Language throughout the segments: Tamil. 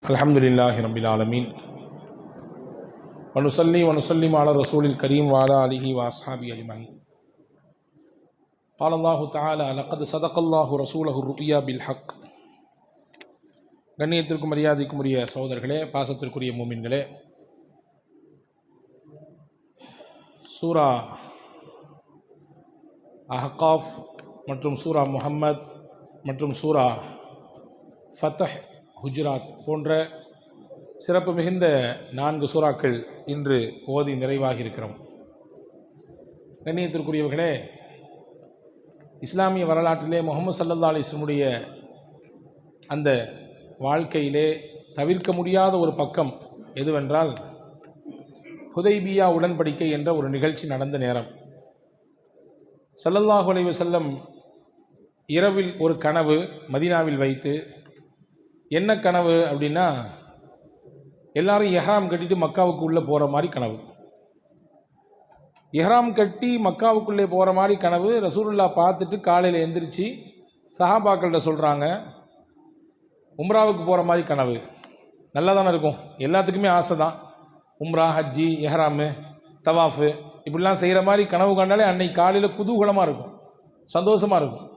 அல்ஹம்துலில்லாஹி ரப்பில் ஆலமீன் வனுஸல்லி வனுஸல்லிம் அலா ரசூலில் கரீம் வஅலா ஆலிஹி வஅஸ்ஹாபிஹி அஜ்மஈன். قال الله تعالى لقد صدق الله رسوله الرؤيا بالحق. கண்ணியத்திற்கும் மரியாதைக்கும் உரிய சகோதரர்களே, பாசத்திற்குரிய மூமின்களே, சூரா அஹ்காஃப் மற்றும் சூரா முஹம்மத் மற்றும் சூரா ஃபத்ஹ், ஹுஜராத் போன்ற சிறப்பு மிகுந்த 4 சூறாக்கள் இன்று ஓதி நிறைவாகி இருக்கிறோம். கண்ணியத்திற்குரியவர்களே, இஸ்லாமிய வரலாற்றிலே முஹம்மது ஸல்லல்லாஹு அலைஹி வஸல்லம் அந்த வாழ்க்கையிலே தவிர்க்க முடியாத ஒரு பக்கம் எதுவென்றால், ஹுதைபியா உடன்படிக்கை என்ற ஒரு நிகழ்ச்சி நடந்த நேரம். ஸல்லல்லாஹு அலைஹி வஸல்லம் இரவில் ஒரு கனவு மதீனாவில் வைத்து, என்ன கனவு அப்படின்னா, எல்லாரும் இஹ்ராம் கட்டிட்டு மக்காவுக்கு உள்ளே போகிற மாதிரி கனவு. இஹ்ராம் கட்டி மக்காவுக்குள்ளே போகிற மாதிரி கனவு. ரசூலுல்லாஹ் பார்த்துட்டு காலையில் எந்திரிச்சு சஹாபாக்கள்கிட்ட சொல்கிறாங்க, உம்ராவுக்கு போகிற மாதிரி கனவு. நல்லா தானே இருக்கும், எல்லாத்துக்குமே ஆசை தான். உம்ரா, ஹஜ்ஜி, இஹ்ராமு, தவாஃபு இப்படிலாம் செய்கிற மாதிரி கனவு கண்டாலே அன்னைக்கு காலையில் குதூகலமாக இருக்கும், சந்தோஷமாக இருக்கும்.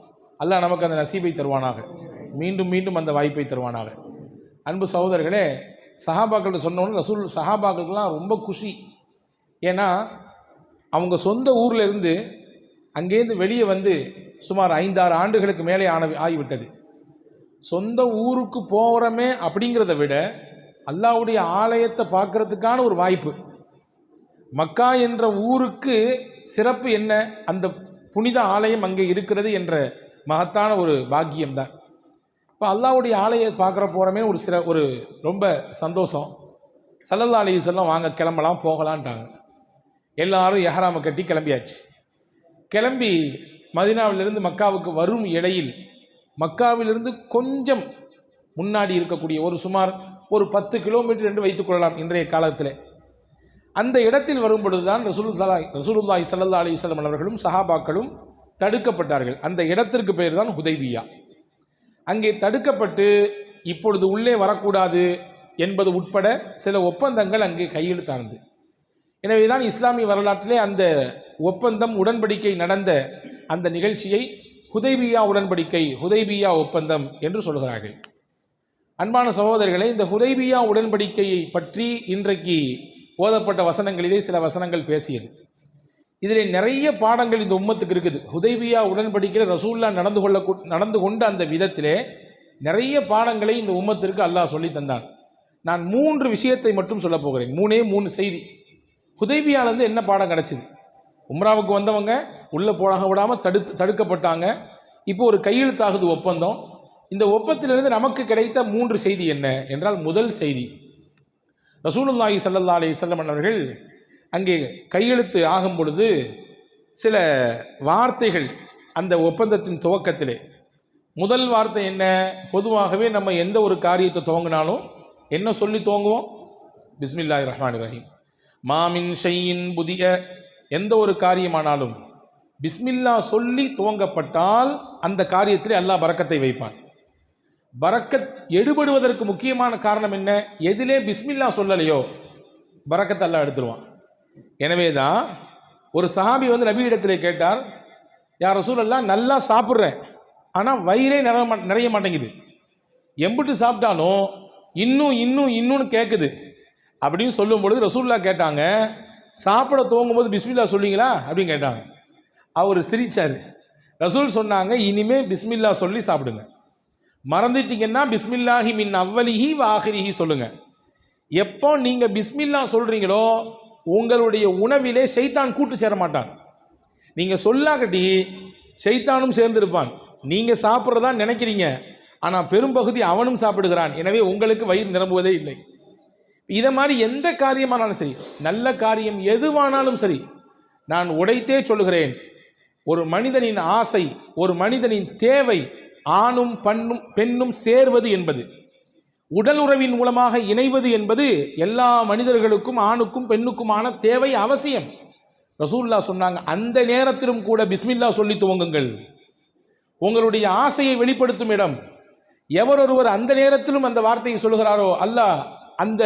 அல்லாஹ் நமக்கு அந்த நசீபை தருவானாக, மீண்டும் மீண்டும் அந்த வாய்ப்பை தருவானாக. அன்பு சகோதரர்களே, சஹாபாக்கள்கிட்ட சொன்னோன்னு சஹாபாக்களுக்கெல்லாம் ரொம்ப குஷி. ஏன்னா அவங்க சொந்த ஊரில் இருந்து அங்கேருந்து வெளியே வந்து சுமார் 5-6 ஆண்டுகளுக்கு மேலே ஆகிவிட்டது. சொந்த ஊருக்கு போகிறோமே அப்படிங்கிறத விட அல்லாஹ்வுடைய ஆலயத்தை பார்க்கறதுக்கான ஒரு வாய்ப்பு. மக்கா என்ற ஊருக்கு சிறப்பு என்ன, அந்த புனித ஆலயம் அங்கே இருக்கிறது என்ற மகத்தான ஒரு பாக்கியம்தான். இப்போ அல்லாஹ்வுடைய ஆலயத்தை பார்க்குற போகிறோமே ஒரு ரொம்ப சந்தோஷம். ஸல்லல்லாஹு அலைஹி வஸல்லம் வாங்க கிளம்பலாம் போகலான்ட்டாங்க. எல்லாரும் இஹ்ராமை கட்டி கிளம்பியாச்சு. கிளம்பி மதீனாவிலிருந்து மக்காவுக்கு வரும் இடையில், மக்காவிலிருந்து கொஞ்சம் முன்னாடி இருக்கக்கூடிய சுமார் ஒரு 10 கிலோமீட்டர் என்று வைத்துக்கொள்ளலாம் இன்றைய காலத்தில். அந்த இடத்தில் வரும் பொழுதுதான் ரசூலுல்லாஹி ஸல்லல்லாஹு அலைஹி வஸல்லம் அவர்களும் சஹாபாக்களும் தடுக்கப்பட்டார்கள். அந்த இடத்திற்கு பெயர் தான் ஹுதைபியா. அங்கே தடுக்கப்பட்டு இப்பொழுது உள்ளே வரக்கூடாது என்பது உட்பட சில ஒப்பந்தங்கள் அங்கே கையெழுத்தானது. எனவே தான் இஸ்லாமிய வரலாற்றிலே அந்த ஒப்பந்தம், உடன்படிக்கை நடந்த அந்த நிகழ்ச்சியை ஹுதைபியா உடன்படிக்கை, ஹுதைபியா ஒப்பந்தம் என்று சொல்கிறார்கள். அன்பான சகோதரர்களே, இந்த ஹுதைபியா உடன்படிக்கையை பற்றி இன்றைக்கு ஓதப்பட்ட வசனங்களிலே சில வசனங்கள் பேசியது. இதில் நிறைய பாடங்கள் இந்த உம்மத்துக்கு இருக்குது. ஹுதைபியா உடன்படிக்கையில் ரசூலுல்லாஹ் நடந்து கொண்ட அந்த விதத்திலே நிறைய பாடங்களை இந்த உம்மத்திற்கு அல்லாஹ் சொல்லி தந்தான். நான் 3 விஷயத்தை மட்டும் சொல்ல போகிறேன். 3 செய்தி. ஹுதைபியாவிலேருந்து என்ன பாடம் கிடச்சிது? உம்ராவுக்கு வந்தவங்க உள்ளே போக விடாமல் தடுக்கப்பட்டாங்க. இப்போ ஒரு கையெழுத்தாகுது ஒப்பந்தம். இந்த ஒப்பந்தத்திலிருந்து நமக்கு கிடைத்த 3 செய்தி என்ன என்றால், முதல் செய்தி, ரசூலுல்லாஹி ஸல்லல்லாஹு அலைஹி வஸல்லம் அவர்கள் அங்கே கையெழுத்து ஆகும் பொழுது சில வார்த்தைகள் அந்த ஒப்பந்தத்தின் துவக்கத்திலே. முதல் வார்த்தை என்ன? பொதுவாகவே நம்ம எந்த ஒரு காரியத்தை துவங்கினாலும் என்ன சொல்லி துவங்குவோம்? பிஸ்மில்லாஹிர் ரஹ்மானிர் ரஹீம். மாமின் ஷையின் புதிய எந்த ஒரு காரியமானாலும் பிஸ்மில்லா சொல்லி துவங்கப்பட்டால் அந்த காரியத்திலே அல்லாஹ் பரக்கத்தை வைப்பான். பரக்கத் எடுபடுவதற்கு முக்கியமான காரணம் என்ன? எதிலே பிஸ்மில்லா சொல்லலையோ பரக்கத்தை அல்லாஹ் எடுத்துருவான். எனவே தான் ஒரு சஹாபி வந்து நபி இடத்திலே கேட்டார், யா ரசூலல்லாஹ், நல்லா சாப்பிட்றேன், ஆனால் வயிறே நிறைய மாட்டேங்குது, எம்பிட்டு சாப்பிட்டாலும் இன்னும் கேட்குது அப்படின்னு சொல்லும் பொழுது ரசூலுல்லாஹ் கேட்டாங்க, சாப்பிட துவங்கும்போது பிஸ்மில்லா சொல்லுவீங்களா அப்படின்னு கேட்டாங்க. அவர் சிரிச்சார். ரசூல் சொன்னாங்க, இனிமே பிஸ்மில்லா சொல்லி சாப்பிடுங்க. மறந்துட்டீங்கன்னா பிஸ்மில்லாஹி மின் அவ்வலிஹி வ ஆஹிரிஹி சொல்லுங்க. எப்போ நீங்கள் பிஸ்மில்லா சொல்கிறீங்களோ உங்களுடைய உணவிலே ஷைத்தான் கூட்டு சேர மாட்டான். நீங்கள் சொல்லாகட்டி ஷைத்தானும் சேர்ந்திருப்பான். நீங்கள் சாப்பிட்றதா நினைக்கிறீங்க, ஆனால் பெரும்பகுதி அவனும் சாப்பிடுகிறான். எனவே உங்களுக்கு வயிறு நிரம்புவதே இல்லை. இதை மாதிரி எந்த காரியமானாலும் சரி, நல்ல காரியம் எதுவானாலும் சரி, நான் உடைத்தே சொல்லுகிறேன், ஒரு மனிதனின் ஆசை, ஒரு மனிதனின் தேவை, ஆணும் பெண்ணும் சேர்வது என்பது, உடல் உறவின் மூலமாக இணைவது என்பது எல்லா மனிதர்களுக்கும், ஆணுக்கும் பெண்ணுக்குமான தேவை, அவசியம். ரசூலுல்லாஹ் சொன்னாங்க, அந்த நேரத்திலும் கூட பிஸ்மில்லா சொல்லி துவங்குங்கள். உங்களுடைய ஆசையை வெளிப்படுத்தும் இடம். எவரொருவர் அந்த நேரத்திலும் அந்த வார்த்தையை சொல்கிறாரோ அல்லாஹ் அந்த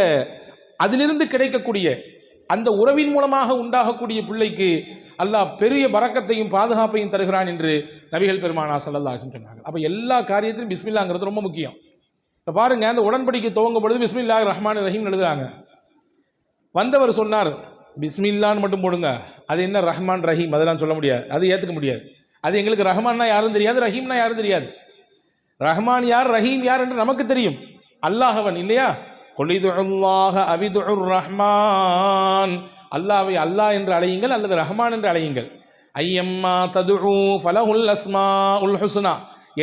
அதிலிருந்து கிடைக்கக்கூடிய அந்த உறவின் மூலமாக உண்டாகக்கூடிய பிள்ளைக்கு அல்லாஹ் பெரிய பரக்கத்தையும் பாதுகாப்பையும் தருகிறான் என்று நபிகள் பெருமானா ஸல்லல்லாஹு அலைஹி வஸல்லம் சொன்னாங்க. அப்போ எல்லா காரியத்திலும் பிஸ்மில்லாங்கிறது ரொம்ப முக்கியம். இப்போ பாருங்க, அந்த உடன்படிக்கை துவங்கும் பொழுது பிஸ்மில்லாஹிர் ரஹ்மானிர் ரஹீம் எழுதுறாங்க. வந்தவர் சொன்னார் பிஸ்மில்லான்னு மட்டும் போடுங்க, அது என்ன ரஹ்மான் ரஹீம் அதெல்லாம் சொல்ல முடியாது, அது ஏற்றுக்க முடியாது. அது எங்களுக்கு ரஹ்மான்னா யாரும் தெரியாது, ரஹீம்னா யாரும் தெரியாது. ரஹ்மான் யார் ரஹீம் யார் என்று நமக்கு தெரியும், அல்லாஹவன் இல்லையா? குலிதுல்லாஹ அவிதுர் ரஹ்மான், அல்லாஹ்வை அல்லாஹ் என்று அழையுங்கள் அல்லது ரஹ்மான் என்று அழையுங்கள். ஐயம்மா ததுஉ ஃபலஹுல் அஸ்மாஉல் ஹுஸ்னா,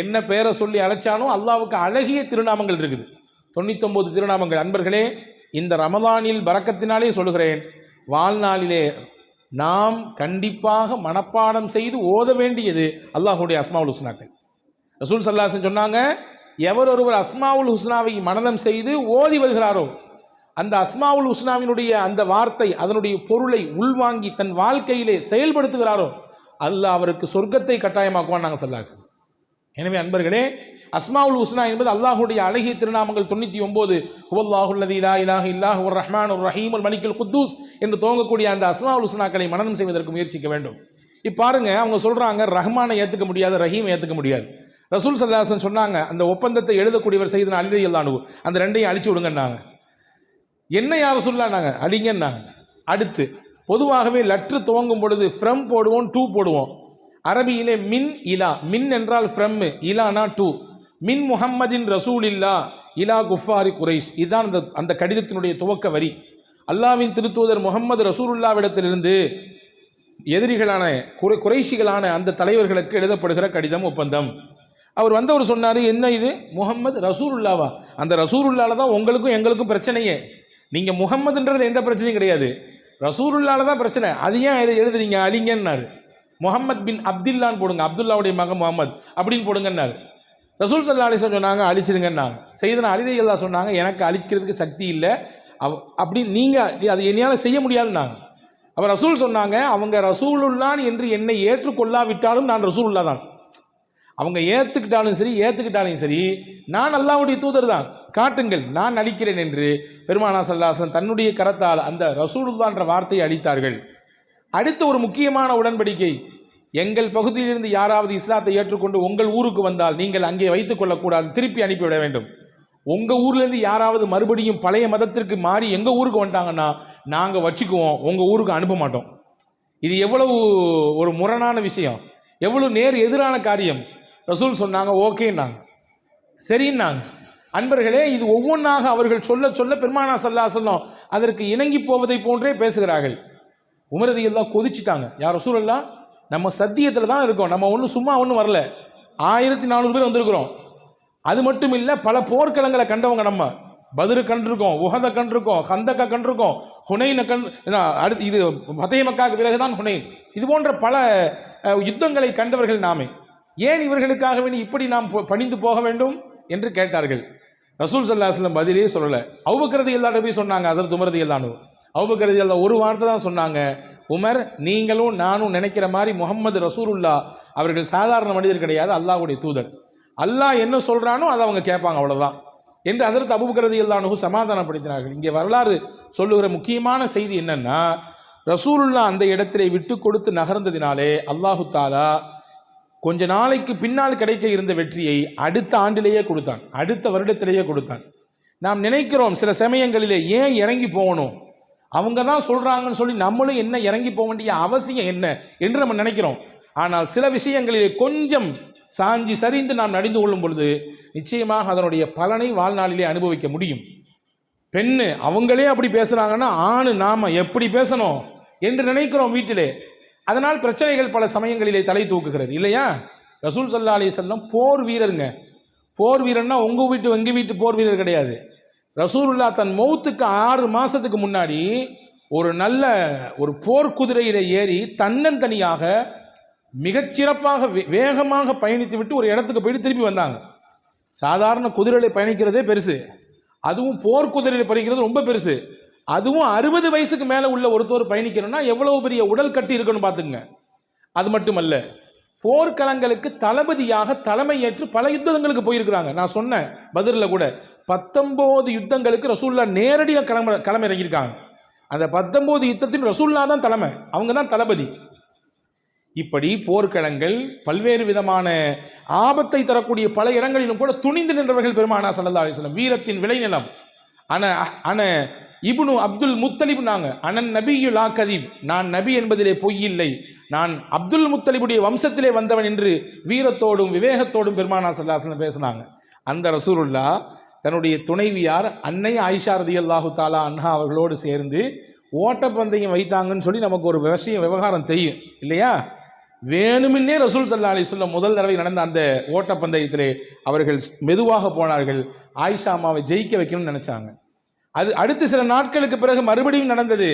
என்ன பேரை சொல்லி அழைச்சானோ அல்லாஹ்வுக்கு அழகிய திருநாமங்கள் இருக்குது, 99 திருநாமங்கள். அன்பர்களே, இந்த ரமலானில் பரக்கத்தினாலே சொல்கிறேன், வாழ்நாளிலே நாம் கண்டிப்பாக மனப்பாடம் செய்து ஓத வேண்டியது அல்லாஹ்வுடைய அஸ்மாவுல் ஹுஸ்னாக்கள். ரசூல் ஸல்லல்லாஹு அலைஹி வஸல்லம் சொன்னாங்க, எவர் ஒருவர் அஸ்மாவுல் ஹுஸ்னாவை மனனம் செய்து ஓதி வருகிறாரோ அந்த அஸ்மாவுல் ஹுஸ்னாவினுடைய அந்த வார்த்தை அதனுடைய பொருளை உள்வாங்கி தன் வாழ்க்கையிலே செயல்படுத்துகிறாரோ அல்லாஹ் அவருக்கு சொர்க்கத்தை கட்டாயமாக்குவான் நாங்கள் ஸல்லல்லாஹு அலைஹி வஸல்லம். எனவே அன்பர்களே, அஸ்மாவுல் ஹுஸ்னா என்பது அல்லாஹ்வுடைய அழகிய திருநாமங்கள் 99. ஹுவல்லாஹுல்லதீ லா இலாஹ இல்லா ஹுவர் ரஹ்மானுர் ரஹீமுல் மலிக்குல் குத்தூஸ் என்று துவங்கக்கூடிய அந்த அஸ்மாவுல் ஹுஸ்னாக்களை மனனம் செய்வதற்கு முயற்சிக்க வேண்டும். இப்போ பாருங்க, அவங்க சொல்றாங்க ரஹ்மானை ஏற்றுக்க முடியாது, ரஹீமை ஏற்றுக்க முடியாது. ரசூல் ஸல்லல்லாஹு அலைஹி வஸல்லம் சொன்னாங்க, அந்த ஒப்பந்தத்தை எழுதக்கூடியவர் செய்தன அலி ரலியல்லாஹு அன்ஹு, அந்த ரெண்டையும் அழிச்சு விடுங்கன்னாங்க. என்ன யா ரசூலுல்லாஹ் அழிங்கன்னாங்க. அடுத்து பொதுவாகவே லற்று துவங்கும் பொழுது ஃப்ரம் போடுவோம், டூ போடுவோம். அரபியிலே மின் இலா, மின் என்றால் ஃப்ரம், இலானா டூ. மின் முஹம்மதின் ரசூலில்லா இலா குஃபாரி குரைஷ், இதுதான் அந்த கடிதத்தினுடைய துவக்க வரி. அல்லாஹ்வின் திருத்தூதர் முஹம்மது ரசூலுல்லாவிடத்திலிருந்து எதிரிகளான குறைஷிகளான அந்த தலைவர்களுக்கு எழுதப்படுகிற கடிதம், ஒப்பந்தம். அவர் வந்தவர் சொன்னார், என்ன இது முஹம்மது ரசூலுல்லாவா? அந்த ரசூலுல்லால தான் உங்களுக்கும் எங்களுக்கும் பிரச்சனையே. நீங்கள் முஹம்மதுன்றதுல எந்த பிரச்சனையும் கிடையாது, ரசூலுல்லால தான் பிரச்சனை. அது ஏன் எழுதுறீங்க அலிங்கன்னாரு. முஹம்மத் பின் அப்துல்லான்னு போடுங்க, அப்துல்லாவுடைய மகன் முகமது அப்படின்னு போடுங்கன்னாரு. ரசூல் ஸல்லல்லாஹு அலைஹி வஸல்லம் சொன்னாங்க அழிச்சிருங்கன்னாங்க. செய்தனா அலி ரலியல்லாஹு சொன்னாங்க, எனக்கு அழிக்கிறதுக்கு சக்தி இல்லை, அப்படி நீங்கள் அது என்னால் செய்ய முடியாதுன்னாங்க. அப்போ ரசூல் சொன்னாங்க, அவங்க ரசூலுல்லான் என்று என்னை ஏற்றுக்கொள்ளாவிட்டாலும் நான் ரசூலுல்லா தான். அவங்க ஏற்றுக்கிட்டாலும் சரி ஏற்றுக்கிட்டாலும் சரி நான் அல்லாஹ்வுடைய தூதர் தான், காட்டுங்கள் நான் அழிக்கிறேன் என்று பெருமானா ஸல்லல்லாஹு அலைஹி வஸல்லம் தன்னுடைய கரத்தால் அந்த ரசூலுல்லாஹ் என்ற வார்த்தையை அளித்தார்கள். அடுத்த ஒரு முக்கியமான உடன்படிக்கை, எங்கள் பகுதியிலிருந்து யாராவது இஸ்லாத்தை ஏற்றுக்கொண்டு உங்கள் ஊருக்கு வந்தால் நீங்கள் அங்கே வைத்துக் கொள்ளக்கூடாது, திருப்பி அனுப்பிவிட வேண்டும். உங்கள் ஊர்லேருந்து யாராவது மறுபடியும் பழைய மதத்திற்கு மாறி எங்கள் ஊருக்கு வந்துட்டாங்கன்னா நாங்கள் வச்சுக்குவோம், உங்கள் ஊருக்கு அனுப்ப மாட்டோம். இது எவ்வளவு ஒரு முரணான விஷயம், எவ்வளவு நேர் எதிரான காரியம். ரசூல் சொன்னாங்க ஓகேன்னாங்க, சரின்னாங்க. அன்பர்களே, இது ஒவ்வொன்றாக அவர்கள் சொல்ல சொல்ல பெருமானா ஸல்லல்லாஹு அலைஹி வஸல்லம் அதற்கு இணங்கி போவதை போன்றே பேசுகிறார்கள். உமர் ரலியல்லாஹு கொதிச்சிட்டாங்க, யார் ரசூலுல்லாஹ், நம்ம சத்தியத்தில் தான் இருக்கோம், நம்ம ஒன்றும் சும்மா ஒன்றும் வரல, 1400 பேர் வந்திருக்கிறோம். அது மட்டும் இல்லை, பல போர்க்களங்களை கண்டவங்க, நம்ம பத்ரு கண்டிருக்கோம், உஹத கண்டிருக்கோம், ஹந்தக்க கண்டிருக்கோம், ஹுனைனை அடுத்து இது ஃபதஹ் மக்காவுக்கு பிறகுதான் ஹுனைன். இது போன்ற பல யுத்தங்களை கண்டவர்கள் நாமே. ஏன் இவர்களுக்காக வேண்டி இப்படி நாம் பணிந்து போக வேண்டும் என்று கேட்டார்கள். ரசூல் ஸல்லல்லாஹு அலைஹி வஸல்லம் பதிலே சொல்லலை. அபூபக்கர் ரலியல்லாஹு அன்ஹு சொன்னாங்க, ஹஸரத் உமர் ரலியல்லாஹு அன்ஹு. அபூபக்கர் ரலியல்லாஹு ஒரு வார்த்தை தான் சொன்னாங்க, உமர் நீங்களும் நானும் நினைக்கிற மாதிரி முஹம்மது ரசூலுல்லாஹ் அவர்கள் சாதாரண மனிதர் கிடையாது, அல்லாஹ்வுடைய தூதர். அல்லாஹ் என்ன சொல்கிறானோ அதை அவங்க கேட்பாங்க, அவ்வளோதான் என்று ஹஸரத் அபூபக்கர் ரலியல்லாஹு அன்ஹு சமாதானப்படுத்தினார்கள். இங்கே வரலாறு சொல்லுகிற முக்கியமான செய்தி என்னன்னா, ரசூலுல்லாஹ் அந்த இடத்திலே விட்டு கொடுத்து நகர்ந்ததினாலே அல்லாஹு தாலா கொஞ்ச நாளைக்கு பின்னால் கிடைக்க இருந்த வெற்றியை அடுத்த ஆண்டிலேயே கொடுத்தான், அடுத்த வருடத்திலேயே கொடுத்தான். நாம் நினைக்கிறோம் சில சமயங்களிலே ஏன் இறங்கி போகணும், அவங்க தான் சொல்கிறாங்கன்னு சொல்லி நம்மளும் என்ன இறங்கி போக வேண்டிய அவசியம் என்ன என்று நம்ம நினைக்கிறோம். ஆனால் சில விஷயங்களிலே கொஞ்சம் சாஞ்சி சரிந்து நாம் நடந்து கொள்ளும் பொழுது நிச்சயமாக அதனுடைய பலனை வாழ்நாளிலே அனுபவிக்க முடியும். பெண்ணு அவங்களே அப்படி பேசுகிறாங்கன்னா ஆணு நாம் எப்படி பேசணும் என்று நினைக்கிறோம் வீட்டிலே. அதனால் பிரச்சனைகள் பல சமயங்களிலே தலை தூக்குகிறது இல்லையா? ரசூல் ஸல்லல்லாஹு அலைஹி வஸல்லம் போர் வீரருங்க. போர் வீரர்னா உங்கள் வீட்டு எங்கள் வீட்டு போர் வீரர் கிடையாது. ரசூலுல்லாஹ் தன் மௌத்துக்கு 6 மாதத்துக்கு முன்னாடி ஒரு நல்ல ஒரு போர் குதிரையிலே ஏறி தன்னந்தனியாக மிகச்சிறப்பாக வேகமாக பயணித்து விட்டு ஒரு இடத்துக்கு போயிட்டு திருப்பி வந்தாங்க. சாதாரண குதிரையில் பயணிக்கிறதே பெருசு, அதுவும் போர் குதிரையில் பயணிக்கிறது ரொம்ப பெருசு. அதுவும் 60 வயசுக்கு மேலே உள்ள ஒருத்தர் பயணிக்கணும்னா எவ்வளவு பெரிய உடல் கட்டி இருக்கணும் பார்த்துங்க. அது மட்டுமல்ல, போர்க்களங்களுக்கு தளபதியாக தலைமை ஏற்று பல யுத்தங்களுக்கு போயிருக்கிறாங்க. நான் சொன்னேன் பத்ரில் கூட 19 யுத்தங்களுக்கு ரசூலுல்லாஹ் நேரடியாக களமிறங்கியிருக்காங்க. அந்த 19 யுத்தத்தின் ரசூலுல்லாஹ் தான் தலைமை, அவங்க தான் தளபதி. இப்படி போர்க்களங்கள் பல்வேறு விதமான ஆபத்தை தரக்கூடிய பல இடங்களிலும் கூட துணிந்து நின்றவர்கள் பெருமானார் ஸல்லல்லாஹு அலைஹி வஸல்லம். வீரத்தின் விளைநிலம். அன இப்னு அப்துல் முத்தலிப், நாங்க அனன் நபியு லா கதீப், நான் நபி என்பதிலே பொய் இல்லை, நான் அப்துல் முத்தலிபுடைய வம்சத்திலே வந்தவன் என்று வீரத்தோடும் விவேகத்தோடும் பெருமானார் ஸல்லல்லாஹு அலைஹி வஸல்லம் பேசினாங்க. அந்த ரசூலுல்லாஹ் தன்னுடைய துணைவியார் அன்னை ஆயிஷா ரலியல்லாஹு தஆலா அன்ஹா அவர்களோடு சேர்ந்து ஓட்டப்பந்தயம் வைத்தாங்கன்னு சொல்லி நமக்கு ஒரு விவகாரம் தெரியும் இல்லையா? வேணுமின்னே ரசூல் ஸல்லல்லாஹு அலைஹி வஸல்லம் முதல் தடவை நடந்த அந்த ஓட்டப்பந்தயத்திலே அவர்கள் மெதுவாக போனார்கள். ஆயிஷா அம்மாவை ஜெயிக்க வைக்கணும்னு நினைச்சாங்க. அது அடுத்த சில நாட்களுக்கு பிறகு மறுபடியும் நடந்தது.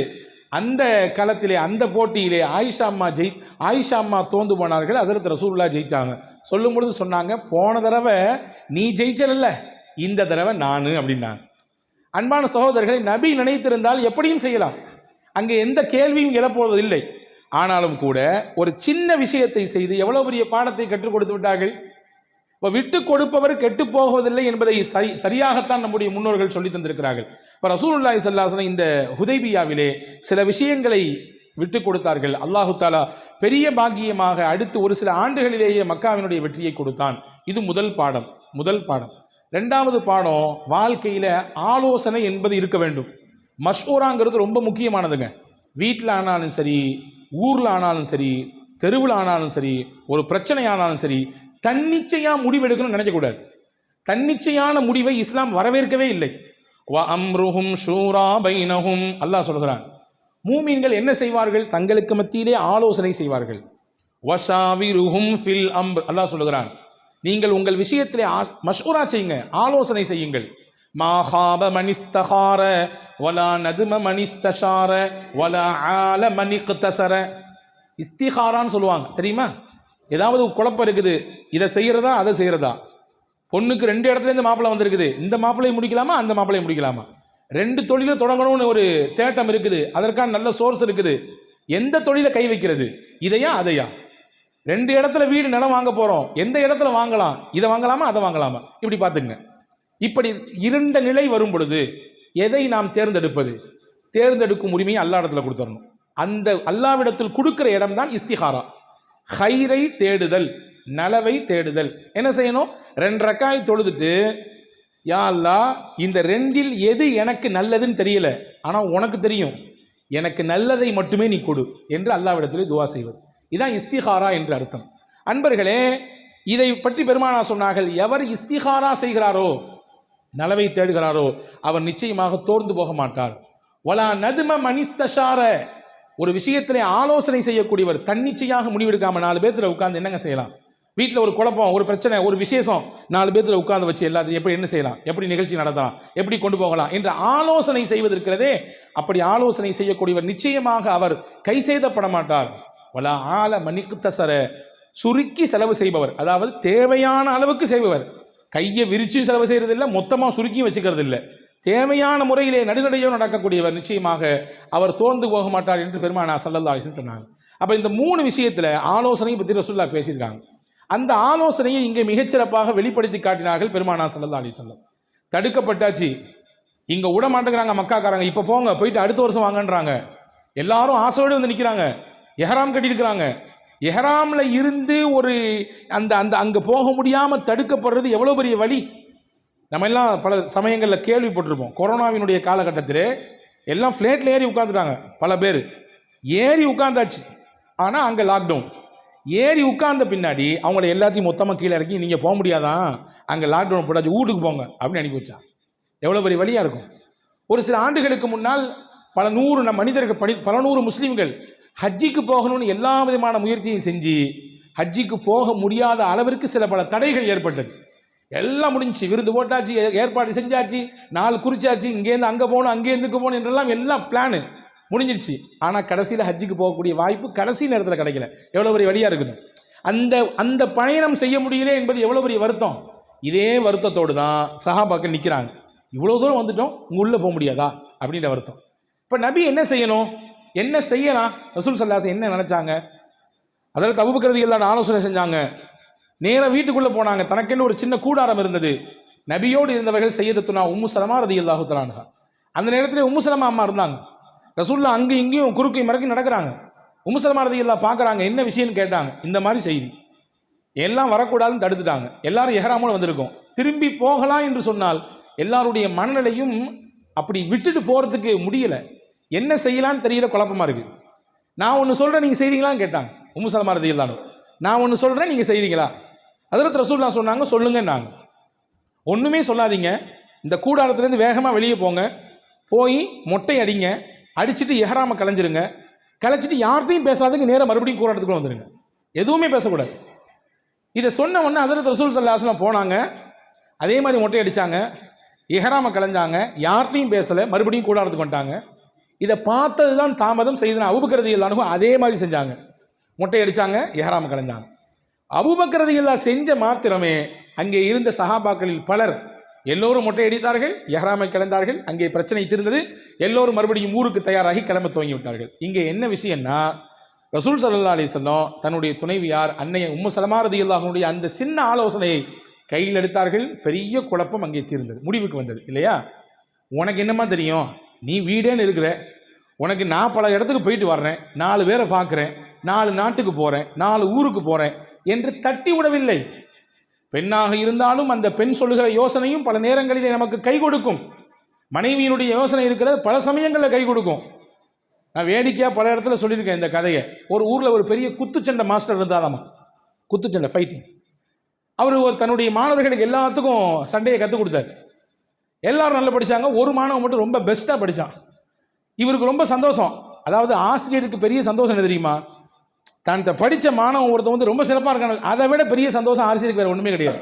அந்த களத்திலே அந்த போட்டியிலே ஆயிஷா அம்மா தோந்து போனார்கள். ஹஸரத் ரசூலுல்லாஹ் ஜெயிச்சாங்க. சொல்லும் பொழுது சொன்னாங்க, போன தடவை நீ ஜெயிச்சல, இந்த தடவை நான் அப்படின்னாங்க. அன்பான சகோதரர்களை, நபி நினைத்திருந்தால் எப்படியும் செய்யலாம், அங்கே எந்த கேள்வியும் எழப்போவதில்லை. ஆனாலும் கூட ஒரு சின்ன விஷயத்தை செய்து எவ்வளவு பெரிய பாடத்தை கற்றுக் கொடுத்து விட்டார்கள். இப்போ விட்டு கொடுப்பவர் கெட்டு போவதில்லை என்பதை சரியாகத்தான் நம்முடைய முன்னோர்கள் சொல்லி தந்திருக்கிறார்கள். இப்போ ரசூலுல்லாஹி ஸல்லல்லாஹு அலைஹி வஸல்லம் இந்த ஹுதைபியாவிலே சில விஷயங்களை விட்டு கொடுத்தார்கள். அல்லாஹு தாலா பெரிய பாக்கியமாக அடுத்து ஒரு சில ஆண்டுகளிலேயே மக்காவினுடைய வெற்றியை கொடுத்தான். இது முதல் பாடம். ரெண்டாவது பாடம், வாழ்க்கையில் ஆலோசனை என்பது இருக்க வேண்டும். மஷ்வூராங்கிறது ரொம்ப முக்கியமானதுங்க. வீட்டில் ஆனாலும் சரி, ஊரில் ஆனாலும் சரி, தெருவில் ஆனாலும் சரி, ஒரு பிரச்சனை ஆனாலும் சரி, தன்னிச்சையாக முடிவெடுக்கணும்னு நினைக்கக்கூடாது. தன்னிச்சையான முடிவை இஸ்லாம் வரவேற்கவே இல்லை. வ அம்ருஹும் ஷூரா பைனஹும், அல்லாஹ் சொல்கிறான், மூமீன்கள் என்ன செய்வார்கள்? தங்களுக்கு மத்தியிலே ஆலோசனை செய்வார்கள். வஷாவிருஹும் ஃபில் அம்ர், அல்லாஹ் சொல்கிறான், நீங்கள் உங்கள் விஷயத்திலே மஷ்வூரா செய்யுங்க, ஆலோசனை செய்யுங்கள். மா ஹாப மனிஸ்தஹார வலா நதும மனிஸ்தஷார வலா ஆல மனிக்தஸர. இஸ்திஹாரான்னு சொல்லுவாங்க தெரியுமா? ஏதாவது குழப்பம் இருக்குது, இதை செய்கிறதா அதை செய்கிறதா, பொண்ணுக்கு 2 இடத்துல இந்த மாப்பிள்ளை வந்திருக்குது, இந்த மாப்பிள்ளையை முடிக்கலாமா அந்த மாப்பிள்ளையை முடிக்கலாமா, 2 தொழிலை தொடங்கணும்னு ஒரு தேட்டம் இருக்குது, அதற்கான நல்ல சோர்ஸ் இருக்குது, எந்த தொழிலை கை வைக்கிறது, இதையா அதையா, 2 இடத்துல வீடு நிலம் வாங்க போகிறோம், எந்த இடத்துல வாங்கலாம், இதை வாங்கலாமா அதை வாங்கலாமா, இப்படி பார்த்துங்க. இப்படி இருண்ட நிலை வரும் பொழுது எதை நாம் தேர்ந்தெடுப்பது? தேர்ந்தெடுக்கும் உரிமையை அல்லாஹ்விடத்தில் கொடுத்துடணும். அந்த அல்லாஹ்விடத்தில் கொடுக்கிற இடம் தான் இஸ்திகாரா. ஹைரை தேடுதல், நலவை தேடுதல். என்ன செய்யணும்? 2 ரக்காய் தொழுதுட்டு, யா அல்லாஹ், இந்த 2இல் எது எனக்கு நல்லதுன்னு தெரியல, ஆனால் உனக்கு தெரியும், எனக்கு நல்லதை மட்டுமே நீ கொடு என்று அல்லாஹ்விடத்தில் துவா செய்வது. இதுதான் இஸ்திகாரா என்று அர்த்தம். அன்பர்களே, இதை பற்றி பெருமானார் சொன்னார்கள், எவர் இஸ்திகாரா செய்கிறாரோ, நலவை தேடுகிறாரோ, அவர் நிச்சயமாக தோர்ந்து போக மாட்டார். வலா நதும மனிஸ்தஷார, ஒரு விஷயத்திலே ஆலோசனை செய்யக்கூடியவர், தன்னிச்சையாக முடிவெடுக்காம 4 பேர்த்துல உட்கார்ந்து என்னங்க செய்யலாம்? வீட்டில் ஒரு குழப்பம், ஒரு பிரச்சனை, ஒரு விசேஷம், 4 பேர்த்துல உட்கார்ந்து வச்சு எல்லாத்தையும் எப்படி என்ன செய்யலாம், எப்படி நிகழ்ச்சி நடத்தலாம், எப்படி கொண்டு போகலாம் என்ற ஆலோசனை செய்வதற்கிறதே, அப்படி ஆலோசனை செய்யக்கூடியவர் நிச்சயமாக அவர் கை செய்தப்பட மாட்டார். வலா ஆல மனிக்தஸர, சுருக்கி செலவு செய்பவர், அதாவது தேவையான அளவுக்கு செய்பவர். கையை விரிச்சு செலவு செய்கிறது இல்லை, மொத்தமாக சுருக்கியும் வச்சுக்கிறது இல்லை, தேவையான முறையிலே நடுநடையோ நடக்கக்கூடியவர், நிச்சயமாக அவர் தோர்ந்து போக மாட்டார் என்று பெருமானார் ஸல்லல்லாஹு அலைஹி வஸல்லம் சொன்னாங்க. அப்போ இந்த 3 விஷயத்தில் ஆலோசனையை பற்றி ரசூலுல்லாஹ் பேசியிருக்காங்க. அந்த ஆலோசனையை இங்கே மிகச்சிறப்பாக வெளிப்படுத்தி காட்டினார்கள் பெருமானார் ஸல்லல்லாஹு அலைஹி வஸல்லம். தடுக்கப்பட்டாச்சு, இங்கே விட மாட்டேங்கிறாங்க மக்காக்காரங்க, இப்போ போங்க, போயிட்டு அடுத்த வருஷம் வாங்கன்றாங்க. எல்லாரும் ஆசையோடு வந்து நிற்கிறாங்க, எஹராம் கட்டியிருக்கிறாங்க. எஹராமில் இருந்து ஒரு அந்த அந்த அங்கே போக முடியாமல் தடுக்கப்படுறது எவ்வளோ பெரிய வழி. நம்ம எல்லாம் பல சமயங்களில் கேள்விப்பட்டிருப்போம். கொரோனாவினுடைய காலகட்டத்தில் எல்லாம் ஃப்ளைட்டில் ஏறி உட்காந்துட்டாங்க, பல பேர் ஏறி உட்காந்தாச்சு. ஆனால் அங்கே லாக்டவுன். ஏறி உட்கார்ந்த பின்னாடி அவங்கள எல்லாத்தையும் மொத்தமாக கீழே இறக்கி, நீங்கள் போக முடியாதான், அங்கே லாக்டவுன் போட்டாச்சு, வீட்டுக்கு போங்க அப்படின்னு அனுப்பி வச்சா. எவ்வளோ பெரிய வழியாக இருக்கும். ஒரு சில ஆண்டுகளுக்கு முன்னால் பல நூறு மனிதர்கள், பல நூறு முஸ்லீம்கள் ஹஜ்ஜிக்கு போகணும்னு எல்லா விதமான முயற்சியும் செஞ்சு ஹஜ்ஜிக்கு போக முடியாத அளவிற்கு சில பல தடைகள் ஏற்பட்டது. எல்லாம் முடிஞ்சு, விருந்து போட்டாச்சு, ஏற்பாடு செஞ்சாச்சு, 4 குறிச்சாச்சு, இங்கேருந்து அங்கே போகணும், அங்கேருந்து போகணும் என்றெல்லாம் எல்லாம் பிளானு முடிஞ்சிருச்சு. ஆனால் கடைசியில் ஹஜ்ஜிக்கு போகக்கூடிய வாய்ப்பு கடைசி நேரத்தில் கிடைக்கல. எவ்வளோ பெரிய வழியாக இருக்குது. அந்த பயணம் செய்ய முடியல என்பது எவ்வளோ பெரிய வருத்தம். இதே வருத்தத்தோடு தான் சஹாபாக்கள் நிற்கிறாங்க. இவ்வளோ தூரம் வந்துட்டோம், உங்கள் உள்ளே போக முடியாதா அப்படின்ற வருத்தம். இப்போ நபி என்ன செய்யணும், என்ன செய்யலாம்? ரசூல் ஸல்லல்லாஹு அலைஹி வஸல்லம் என்ன நினச்சாங்க? அதற்கு அபூபக்கர் ரலியல்லாஹு அன்ஹு ஆலோசனை செஞ்சாங்க. நேராக வீட்டுக்குள்ளே போனாங்க. தனக்கென்று ஒரு சின்ன கூடாரம் இருந்தது. நபியோடு இருந்தவர்கள் சையதத்துனா உம்மு சலமா ரலியல்லாஹு தஆலா அன்ஹா. அந்த நேரத்தில் உம்மு சலமா அம்மா இருந்தாங்க. ரசூலுல்லாஹ் அங்கேயும் இங்கேயும் குறுக்கை மறக்கி நடக்கிறாங்க. உம்மு சலமா ரலியல்லாஹு பார்க்குறாங்க, என்ன விஷயம்னு கேட்டாங்க. இந்த மாதிரி செய்தி, எல்லாம் வரக்கூடாதுன்னு தடுத்துட்டாங்க. எல்லாரும் எஹ்ராமோடு வந்திருக்கோம். திரும்பி போகலாம் என்று சொன்னால் எல்லாருடைய மனநிலையும் அப்படி விட்டுட்டு போகிறதுக்கு முடியலை. என்ன செய்யலான்னு தெரியல, குழப்பமாக இருக்குது. நான் ஒன்று சொல்கிறேன், நீங்கள் செய்கிறீங்களான்னு கேட்டாங்க உம்மு சலமா ரலியல்லாஹு அன்ஹா. நான் ஒன்று சொல்கிறேன், நீங்கள் செய்கிறீங்களா? ஹஜ்ரத் ரசூலுல்லாஹ் சொன்னாங்க, சொல்லுங்கன்னாங்க. ஒன்றுமே சொல்லாதீங்க, இந்த கூடாரத்துலேருந்து வேகமாக வெளியே போங்க, போய் மொட்டை அடிங்க, அடிச்சுட்டு எஹ்ராமை கலைஞ்சிருங்க, கலைச்சிட்டு யார்த்தையும் பேசாதீங்க, நேராக மறுபடியும் கூடாரத்துக்குள்ள வந்துடுங்க, எதுவுமே பேசக்கூடாது. இதை சொன்ன உடனே ஹஜ்ரத் ரசூல் ஸல்லல்லாஹு அலைஹி வஸல்லம் போனாங்க, அதே மாதிரி மொட்டை அடித்தாங்க, எஹ்ராமை கலைஞ்சாங்க, யார்ட்டையும் பேசலை, மறுபடியும் கூடாரத்துக்கு வந்துட்டாங்க. இதை பார்த்தது தான் தாமதம் செய்தன அபூபக்கர் ரலியல்லாஹு அன்ஹு அதே மாதிரி செஞ்சாங்க. மொட்டை அடித்தாங்க, எஹ்ராமை கலைஞ்சாங்க. அபூபக்கர் ரலியல்லாஹு செஞ்ச மாத்திரமே அங்கே இருந்த சஹாபாக்களில் பலர் எல்லோரும் மொட்டை அடித்தார்கள், எஹ்ராமை கலைந்தார்கள். அங்கே பிரச்சனை தீர்ந்தது. எல்லோரும் மறுபடியும் ஊருக்கு தயாராகி கிளம்ப துவங்கி விட்டார்கள். இங்கே என்ன விஷயம்னா, ரசூல் ஸல்லல்லாஹு அலைஹி வஸல்லம் தன்னுடைய துணைவியார் அன்னைய உம்மு சலமா ரலியல்லாஹு அன்ஹுடைய அந்த சின்ன ஆலோசனையை கையில் எடுத்தார்கள். பெரிய குழப்பம் அங்கே தீர்ந்தது, முடிவுக்கு வந்தது. இல்லையா? உனக்கு என்னமா தெரியும், நீ வீடேன்னு இருக்கிற, உனக்கு நான் பல இடத்துக்கு போயிட்டு வர்றேன், 4 பேரை பார்க்குறேன், 4 நாட்டுக்கு போகிறேன், 4 ஊருக்கு போகிறேன் என்று தட்டி விடவில்லை. பெண்ணாக இருந்தாலும் அந்த பெண் சொல்லுகிற யோசனையும் பல நேரங்களிலே நமக்கு கை கொடுக்கும். மனைவியினுடைய யோசனை இருக்கிறது பல சமயங்களில் கை கொடுக்கும். நான் வேடிக்கையாக பல இடத்துல சொல்லியிருக்கேன் இந்த கதையை. ஒரு ஊரில் ஒரு பெரிய குத்துச்சண்டை மாஸ்டர் இருந்தாதாமா, குத்துச்சண்டை ஃபைட்டிங். அவர் தன்னுடைய மாணவர்களுக்கு எல்லாத்துக்கும் சண்டையை கற்றுக் கொடுத்தாரு. எல்லாரும் நல்லா படித்தாங்க, ஒரு மாணவன் மட்டும் ரொம்ப பெஸ்ட்டாக படித்தான். இவருக்கு ரொம்ப சந்தோஷம். அதாவது ஆசிரியருக்கு பெரிய சந்தோஷம் என்ன தெரியுமா, தன்கிட்ட படித்த மாணவன் ஒருத்தன் ரொம்ப சிறப்பாக இருக்காங்க, அதை விட பெரிய சந்தோஷம் ஆசிரியருக்கு வேறு ஒன்றுமே கிடையாது.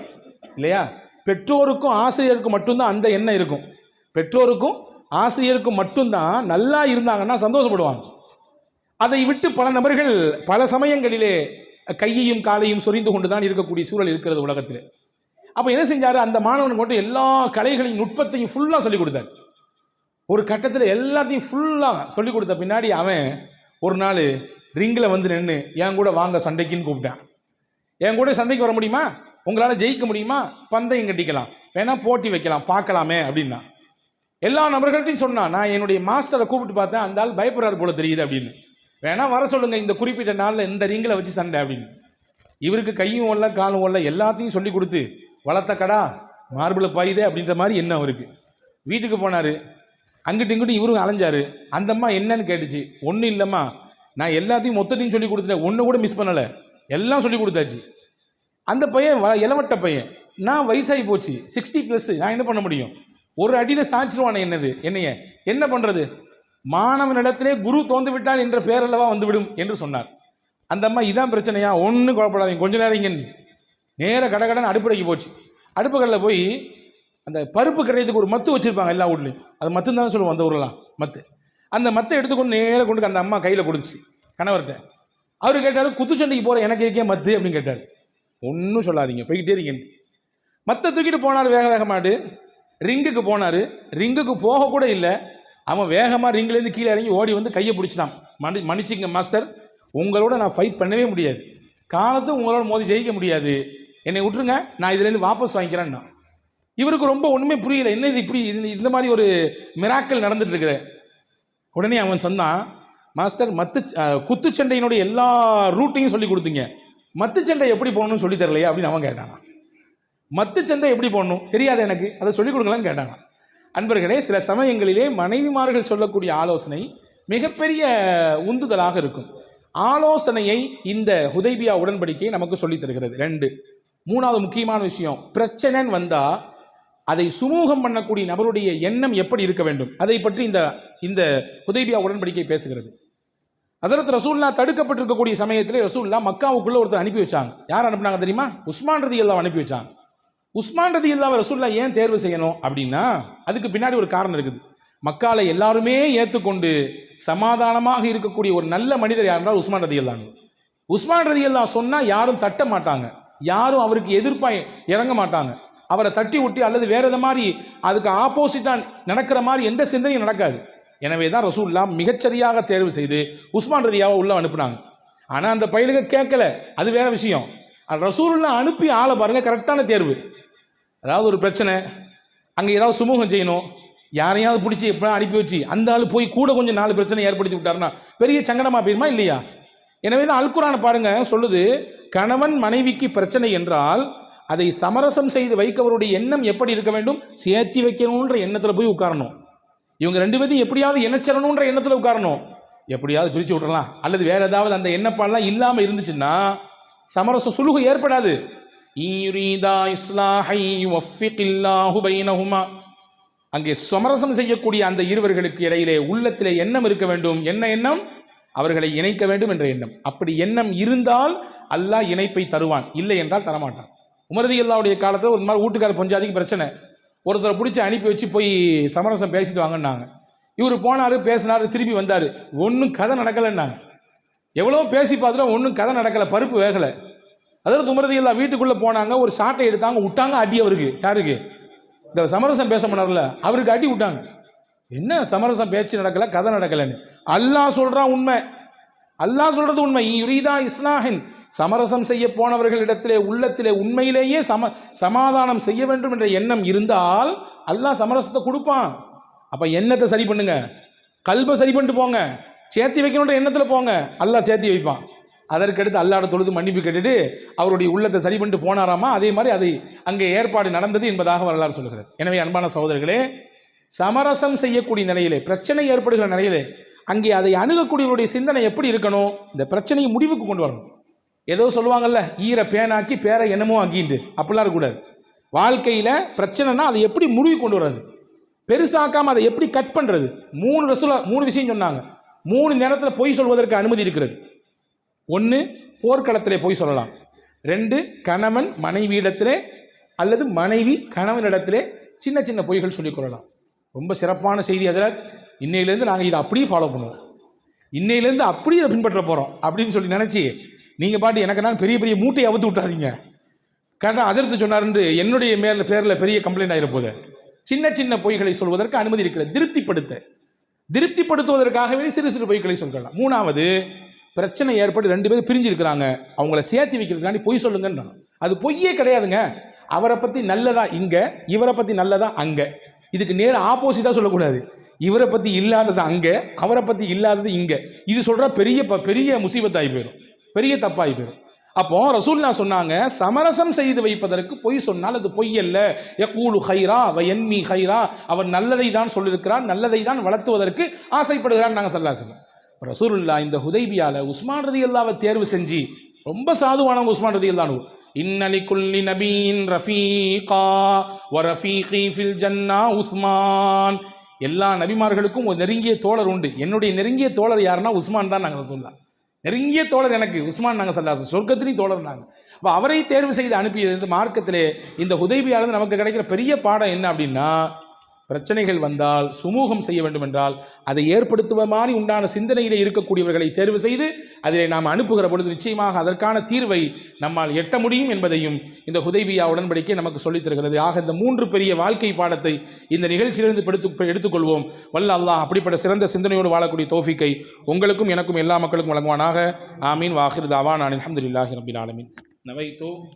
இல்லையா? பெற்றோருக்கும் ஆசிரியருக்கும் மட்டும்தான் அந்த எண்ணம் இருக்கும். பெற்றோருக்கும் ஆசிரியருக்கும் மட்டும்தான் நல்லா இருந்தாங்கன்னா சந்தோஷப்படுவாங்க. அதை விட்டு பல நபர்கள் பல சமயங்களிலே கையையும் காலையும் சொரிந்து கொண்டு தான் இருக்கக்கூடிய சூழல் இருக்கிறது உலகத்தில். அப்போ என்ன செஞ்சார், அந்த மாணவனுக்கு மட்டும் எல்லா கலைகளையும் நுட்பத்தையும் ஃபுல்லாக சொல்லிக் கொடுத்தார். ஒரு கட்டத்தில் எல்லாத்தையும் ஃபுல்லாக சொல்லிக் கொடுத்த பின்னாடி அவன் ஒரு நாள் ரிங்கில் வந்து நின்று என் கூட வாங்க சண்டைக்குன்னு கூப்பிட்டான். என் கூட சண்டைக்கு வர முடியுமா, உங்களால் ஜெயிக்க முடியுமா, பந்தயம் கட்டிக்கலாம், வேணா போட்டி வைக்கலாம், பார்க்கலாமே அப்படின்னா. எல்லா நபர்கள்ட்டையும் சொன்னான். நான் என்னுடைய மாஸ்டரை கூப்பிட்டு பார்த்தேன், அந்த ஆள் பயப்படுறாரு போல தெரியுது அப்படின்னு. வேணா வர சொல்லுங்கள், இந்த குறிப்பிட்ட நாளில் இந்த ரிங்கில் வச்சு சண்டை அப்படின்னு. இவருக்கு கையும் ஓடல காலும் ஓடல, எல்லாத்தையும் சொல்லி கொடுத்து வளர்த்த கடா மார்பிளை பாயுதே அப்படின்ற மாதிரி என்ன அவருக்கு. வீட்டுக்கு போனார், அங்கிட்டு இங்கிட்டு இவரும் அலைஞ்சார். அந்த அம்மா என்னன்னு கேட்டுச்சு. ஒன்றும் இல்லைம்மா, நான் எல்லாத்தையும் மொத்தத்தையும் சொல்லி கொடுத்துட்டேன், ஒன்று கூட மிஸ் பண்ணலை, எல்லாம் சொல்லி கொடுத்தாச்சு. அந்த பையன் இளவட்ட பையன், நான் வயசாகி போச்சு 60+, நான் என்ன பண்ண முடியும், ஒரு அடியில் சாய்ச்சிருவானே என்னைய என்ன பண்ணுறது, மாணவனிடத்திலே குரு தோந்து விட்டால் என்ற பேரளவா வந்துவிடும் என்று சொன்னார். அந்த அம்மா இதான் பிரச்சனையா, ஒன்றும் குழப்படாதீங்க, கொஞ்ச நேரம் இங்கே நேர கடகடன்னு அடுப்படைக்கு போச்சு. அடுப்புகளில் போய் அந்த பருப்பு கடையத்துக்கு ஒரு மத்து வச்சுருப்பாங்க எல்லா வீட்லையும், அது மத்துன்னு தானே சொல்லுவோம் அந்த ஊரெலாம், மத்து. அந்த மத்தை எடுத்துக்கொண்டு நேராக கொண்டு அந்த அம்மா கையில் கொடுத்துச்சு கணவர்கிட்ட. அவர் கேட்டார், குத்துச்சண்டைக்கு போகிற எனக்கு இருக்கே மத்து அப்படின்னு கேட்டார். ஒன்றும் சொல்லாதீங்க, போய்கிட்டே இருக்கீங்க. மத்தை தூக்கிட்டு போனார் வேக வேகமாட்டு. ரிங்குக்கு போனார். ரிங்குக்கு போக கூட இல்லை, அவன் வேகமாக ரிங்கிலேருந்து கீழே இறங்கி ஓடி வந்து கையை பிடிச்சிட்டான். மன்னிச்சிங்க மாஸ்டர், உங்களோட நான் ஃபைட் பண்ணவே முடியாது, காலத்து உங்களோட மோதி ஜெயிக்க முடியாது, என்னை விட்டுருங்க, நான் இதுலேருந்து வாபஸ் வாங்கிக்கிறேன்னா. இவருக்கு ரொம்ப ஒன்றுமே புரியல, என்ன இது இப்படி இந்த மாதிரி ஒரு மிராக்கல் நடந்துட்டு இருக்குது. உடனே அவன் சொன்னான், மாஸ்டர் குத்துச்சண்டையினுடைய எல்லா ரூட்டையும் சொல்லி கொடுத்தீங்க, மத்துச்சண்டை எப்படி போகணும்னு சொல்லி தரலையா அப்படின்னு அவன் கேட்டானா. மத்துச்சண்டை எப்படி போடணும் தெரியாது எனக்கு, அதை சொல்லிக் கொடுங்களான்னு கேட்டானா. அன்பர்களே, சில சமயங்களிலே மனைவிமார்கள் சொல்லக்கூடிய ஆலோசனை மிகப்பெரிய உந்துதலாக இருக்கும். ஆலோசனையை இந்த ஹுதைபியா உடன்படிக்கை நமக்கு சொல்லித் தருகிறது. 2 3வது முக்கியமான விஷயம், பிரச்சனைன்னு வந்தால் அதை சுமூகம் பண்ணக்கூடிய நபருடைய எண்ணம் எப்படி இருக்க வேண்டும், அதை பற்றி இந்த ஹுதைபியா உடன்படிக்கை பேசுகிறது. ஹஸரத் ரசூலுல்லாஹ் தடுக்கப்பட்டிருக்கக்கூடிய சமயத்தில் ரசூலுல்லாஹ் மக்காவுக்குள்ளே ஒருத்தர் அனுப்பி வச்சாங்க. யார் அனுப்புனாங்க தெரியுமா? உஸ்மான் ரலியல்லாஹு அனுப்பி வச்சாங்க. உஸ்மான் ரலியல்லாஹு ரசூலுல்லாஹ் ஏன் தேர்வு செய்யணும் அப்படின்னா, அதுக்கு பின்னாடி ஒரு காரணம் இருக்குது. மக்கால எல்லாருமே ஏற்றுக்கொண்டு சமாதானமாக இருக்கக்கூடிய ஒரு நல்ல மனிதர் யாருன்றால் உஸ்மான் ரலியல்லாஹு. உஸ்மான் ரலியல்லாஹு சொன்னால் யாரும் தட்ட மாட்டாங்க, யாரும் அவருக்கு எதிர்ப்பாக இறங்க மாட்டாங்க. அவரை தட்டி விட்டு அல்லது வேற எதை மாதிரி அதுக்கு ஆப்போசிட்டாக நடக்கிற மாதிரி எந்த சிந்தனையும் நடக்காது. எனவே தான் ரசூலுல்லாஹ் மிகச்சரியாக தேர்வு செய்து உஸ்மான் ரலியல்லாஹு உள்ள அனுப்புனாங்க. ஆனால் அந்த பையலுக்கு கேட்கல, அது வேற விஷயம். ரசூலுல்லாஹ் அனுப்பி ஆளை பாருங்க, கரெக்டான தேர்வு. அதாவது ஒரு பிரச்சனை, அங்கே ஏதாவது சுமூகம் செய்யணும், யாரையாவது பிடிச்சி எப்போ அனுப்பி வச்சு அந்த ஆள் போய் கூட கொஞ்சம் 4 பிரச்சனை ஏற்படுத்தி விட்டாருன்னா பெரிய சங்கடமா போயிருமா இல்லையா? எனவே தான் அல்குரானை பாருங்க சொல்லுது, கணவன் மனைவிக்கு பிரச்சனை என்றால் அதை சமரசம் செய்து வைக்கவருடைய எண்ணம் எப்படி இருக்க வேண்டும்? சேர்த்தி வைக்கணுன்ற எண்ணத்தில் போய் உட்காரணும். இவங்க 2 பேரும் எப்படியாவது இணைச்சிடணுன்ற எண்ணத்தில் உட்காரணும். எப்படியாவது பிரித்து விட்டுறலாம் அல்லது வேற ஏதாவது அந்த எண்ணப்பாடெல்லாம் இல்லாமல் இருந்துச்சுன்னா சமரசம் சுலுகு ஏற்படாது. அங்கே சமரசம் செய்யக்கூடிய அந்த இருவர்களுக்கு இடையிலே உள்ளத்திலே எண்ணம் இருக்க வேண்டும். என்ன எண்ணம்? அவர்களை இணைக்க வேண்டும் என்ற எண்ணம். அப்படி எண்ணம் இருந்தால் அல்லாஹ் இணைப்பை தருவான், இல்லை என்றால் தரமாட்டான். உமர் ரலியல்லாஹுடைய காலத்தில் ஒரு மாதிரி வீட்டுக்கார பொஞ்சாதிக்கு பிரச்சனை, ஒருத்தரை பிடிச்சி அனுப்பி வச்சு போய் சமரசம் பேசிட்டு வாங்கன்னாங்க. இவர் போனார், பேசினார், திரும்பி வந்தார், ஒன்றும் கதை நடக்கலைன்னாங்க. எவ்வளோ பேசி பார்த்துட்டு ஒன்றும் கதை நடக்கலை, பருப்பு வேகலை. அதாவது உமர் ரலியல்லாஹு வீட்டுக்குள்ளே போனாங்க, ஒரு சாட்டை எடுத்தாங்க, விட்டாங்க அடி. அவருக்கு, யாருக்கு? இந்த சமரசம் பேச பண்ணார்ல அவருக்கு அடி விட்டாங்க. என்ன சமரசம் பேச்சு நடக்கலை, கதை நடக்கலைன்னு. அல்லாஹ் சொல்கிறான் உண்மை, அல்லாஹ் சொல்றது உண்மை. யுரீதா இஸ்லாஹின், சமரசம் செய்ய போனவர்களிடத்திலே உள்ளத்திலே உண்மையிலேயே சமாதானம் செய்ய வேண்டும் என்ற எண்ணம் இருந்தால் அல்லாஹ் சமரசத்தை கொடுப்பான். அப்போ எண்ணத்தை சரி பண்ணுங்க, கல்பை சரி பண்ணிட்டு போங்க, சேர்த்தி வைக்கணுன்ற எண்ணத்தில் போங்க, அல்லாஹ் சேர்த்தி வைப்பான். அதற்கடுத்து அல்லாஹ்விட தொழுது மன்னிப்பு கேட்டுட்டு அவருடைய உள்ளத்தை சரி பண்ணிட்டு போனாராமா. அதே மாதிரி அதை அங்கே ஏற்பாடு நடந்தது என்பதாக வரலாறு சொல்லுகிறது. எனவே அன்பான சகோதரர்களே, சமரசம் செய்யக்கூடிய நிலையிலே, பிரச்சனை ஏற்படுகிற நிலையிலே அங்கே அதை அணுகக்கூடியவருடைய சிந்தனை எப்படி இருக்கணும்? இந்த பிரச்சனையை முடிவுக்கு கொண்டு வரணும். ஏதோ சொல்லுவாங்கல்ல, ஈர பேனாக்கி பேரை என்னமோ ஆக்கிண்டு, அப்படிலாம் இருக்கக்கூடாது. வாழ்க்கையில் பிரச்சனைனா அதை எப்படி முடிவு கொண்டு வர்றது, பெருசாக்காமல் அதை எப்படி கட் பண்ணுறது. 3 விஷயம் சொன்னாங்க. 3 நேரத்தில் பொய் சொல்வதற்கு அனுமதி இருக்கிறது. 1, போர்க்களத்திலே பொய் சொல்லலாம். 2, கணவன் மனைவியிடத்திலே அல்லது மனைவி கணவனிடத்திலே சின்ன சின்ன பொய்கள் சொல்லிக் கொள்ளலாம். ரொம்ப சிறப்பான செய்தி ஹஜ்ரத், இன்னையிலேருந்து நாங்கள் இதை அப்படியே ஃபாலோ பண்ணுவோம், இன்னையிலேருந்து அப்படியே இதை பின்பற்ற போகிறோம் அப்படின்னு சொல்லி நினச்சி நீங்கள் பாட்டு எனக்கு நான் பெரிய பெரிய மூட்டையை அவுத்து விட்டாதீங்க. கரெக்டாக ஹஜ்ரத் சொன்னார்ன்று என்னுடைய பேரில் பெரிய கம்ப்ளைண்ட் ஆகிருப்போது. சின்ன சின்ன பொய்களை சொல்வதற்கு அனுமதி இருக்கிறது. திருப்திப்படுத்துவதற்காகவே சிறு சிறு பொய்களை சொல்லலாம். 3வது, பிரச்சனை ஏற்பட்டு 2 பேரும் பிரிஞ்சு இருக்கிறாங்க, அவங்கள சேர்த்து வைக்கிறதுக்காண்டி பொய் சொல்லுங்கன்றாங்க. அது பொய்யே கிடையாதுங்க. அவரை பற்றி நல்லதா இங்கே, இவரை பற்றி நல்லதா அங்கே. இதுக்கு நேர ஆப்போசிட்டாக சொல்லக்கூடாது. இவரை பற்றி இல்லாதது அங்கே, அவரை பற்றி இல்லாதது இங்கே. இது சொல்கிற பெரிய முசீபத்தாகி போயிடும், பெரிய தப்பாகி போயிடும். அப்போ ரசூலுல்லாஹ் சொன்னாங்க, சமரசம் செய்து வைப்பதற்கு பொய் சொன்னால் அது பொய் அல்ல. யகூலு ஹைரா வ யன்மி ஹைரா, அவர் நல்லதை தான் சொல்லியிருக்கிறார், நல்லதை தான் வளர்த்துவதற்கு ஆசைப்படுகிறார். நாங்கள் ஸல்லல்லாஹு அலைஹி வஸல்லம் ரசூலுல்லாஹ் இந்த ஹுதைபியால உஸ்மான் ரலியல்லாஹு தேர்வு செஞ்சு, ரொம்ப சாதுவானவங்க உஸ்மான் ரலியல்லாஹு. இன்னலி குல்லி நபியின் ரஃபீகா வ ரஃபீகி ஃபில் ஜன்னா உஸ்மான். எல்லா நபிமார்களுக்கும் ஒரு நெருங்கிய தோழர் உண்டு. என்னுடைய நெருங்கிய தோழர் யாருன்னா உஸ்மான் தான். நாங்கள் சொல்லலாம், நெருங்கிய தோழர் எனக்கு உஸ்மான். நாங்கள் சொல்லலாம், சொர்க்கத்திலையும் தோழர் நாங்கள். அப்போ அவரை தேர்வு செய்து அனுப்பியது மார்க்கத்திலே இந்த ஹுதைபியாவிலிருந்து நமக்கு கிடைக்கிற பெரிய பாடம் என்ன அப்படின்னா, பிரச்சனைகள் வந்தால் சுமூகம் செய்ய வேண்டும் என்றால் அதை ஏற்படுத்துவ மாதிரி உண்டான சிந்தனையிலே இருக்கக்கூடியவர்களை தேர்வு செய்து அதிலே நாம் அனுப்புகிற பொழுது நிச்சயமாக அதற்கான தீர்வை நம்மால் எட்ட முடியும் என்பதையும் இந்த ஹுதைபியா உடன்படிக்கை நமக்கு சொல்லித் தருகிறது. ஆக இந்த 3 பெரிய வாழ்க்கை பாடத்தை இந்த நிகழ்ச்சியிலிருந்து எடுத்துக்கொள்வோம். வல்ல அல்லாஹ் அப்படிப்பட்ட சிறந்த சிந்தனையோடு வாழக்கூடிய தௌஃபீக்கை உங்களுக்கும் எனக்கும் எல்லா மக்களுக்கும் வழங்குவானாக. ஆமீன். வாஹிர் தாவானா அல்ஹம்துலில்லாஹி ரப்பில் ஆலமீன். நவைத்து